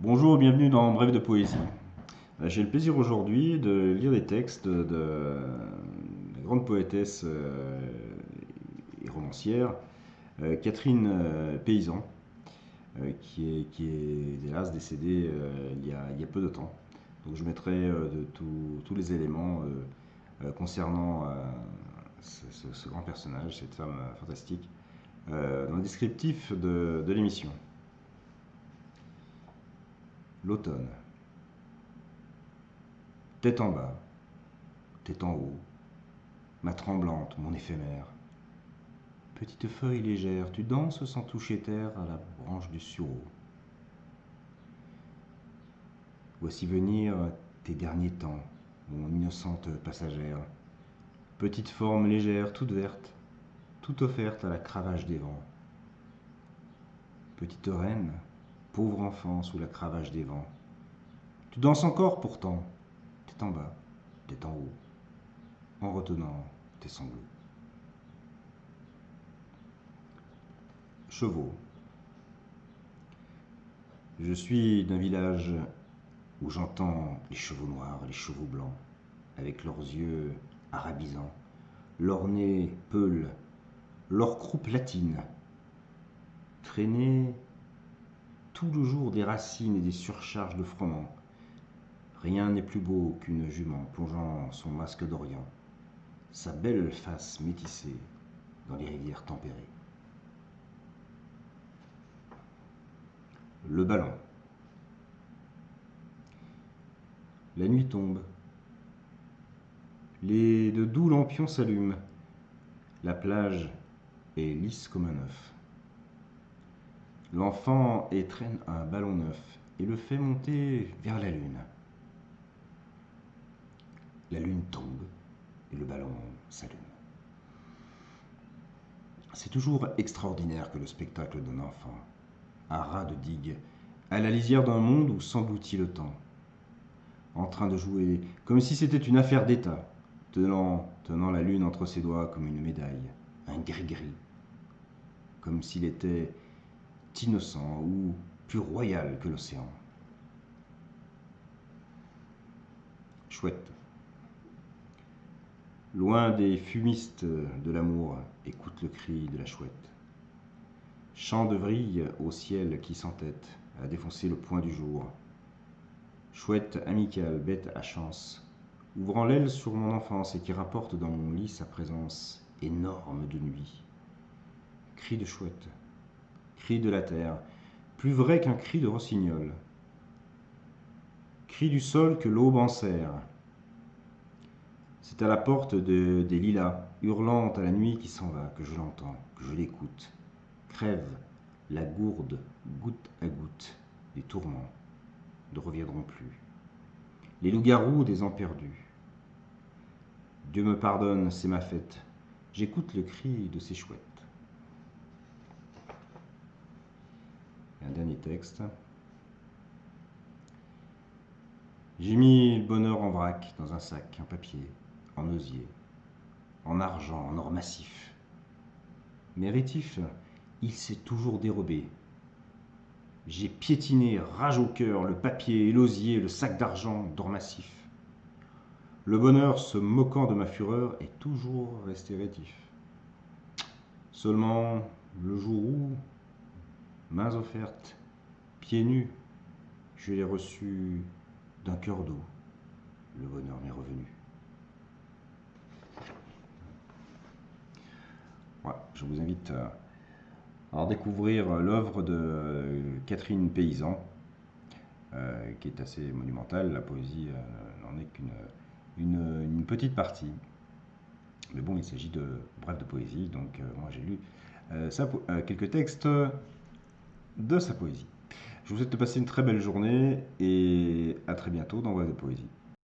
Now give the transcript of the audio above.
Bonjour et bienvenue dans Brève de poésie. J'ai le plaisir aujourd'hui de lire des textes de la grande poétesse et romancière Catherine Paysan, qui est hélas décédée il y a peu de temps. Donc je mettrai tous les éléments concernant ce grand personnage, cette femme fantastique, dans le descriptif de l'émission. L'automne. Tête en bas, tête en haut, ma tremblante, mon éphémère. Petite feuille légère, tu danses sans toucher terre à la branche du sureau. Voici venir tes derniers temps, mon innocente passagère. Petite forme légère, toute verte, toute offerte à la cravache des vents. Petite reine, pauvre enfant sous la cravache des vents. Tu danses encore pourtant, tête en bas, tête en haut, en retenant tes sanglots. Chevaux. Je suis d'un village où j'entends les chevaux noirs, les chevaux blancs, avec leurs yeux arabisants, leur nez peule, leur croupe latine, traîner tout le jour des racines et des surcharges de froment. Rien n'est plus beau qu'une jument plongeant son masque d'Orient, sa belle face métissée dans les rivières tempérées. Le ballon. La nuit tombe. De doux lampions s'allument. La plage est lisse comme un œuf. L'enfant étreint un ballon neuf et le fait monter vers la lune. La lune tombe et le ballon s'allume. C'est toujours extraordinaire que le spectacle d'un enfant, à ras de digue, à la lisière d'un monde où s'engloutit le temps, en train de jouer comme si c'était une affaire d'État, tenant la lune entre ses doigts comme une médaille, un gris-gris, comme s'il était innocent ou plus royal que l'océan. Chouette. Loin des fumistes de l'amour, écoute le cri de la chouette. Chant de vrille au ciel qui s'entête à défoncer le point du jour. Chouette amicale, bête à chance, ouvrant l'aile sur mon enfance et qui rapporte dans mon lit sa présence énorme de nuit. Cri de chouette, cri de la terre, plus vrai qu'un cri de rossignol. Cri du sol que l'aube enserre. C'est à la porte des lilas, hurlant à la nuit qui s'en va, que je l'entends, que je l'écoute. Crève la gourde, goutte à goutte, des tourments ne reviendront plus. Les loups-garous des ans perdus. Dieu me pardonne, c'est ma fête. J'écoute le cri de ces chouettes. Et un dernier texte. J'ai mis le bonheur en vrac, dans un sac, en papier, en osier, en argent, en or massif. Mais rétif, il s'est toujours dérobé. J'ai piétiné, rage au cœur, le papier et l'osier, le sac d'argent d'or massif. Le bonheur, se moquant de ma fureur, est toujours resté rétif. Seulement, le jour où, mains offertes, pieds nus, je l'ai reçu d'un cœur doux, le bonheur m'est revenu. Voilà, je vous invite à redécouvrir l'œuvre de Catherine Paysan, qui est assez monumentale. La poésie n'en est qu'une petite partie. Mais bon, il s'agit de brèves de poésie, donc moi j'ai lu quelques textes de sa poésie. Je vous souhaite de passer une très belle journée et à très bientôt dans Brèves de poésie.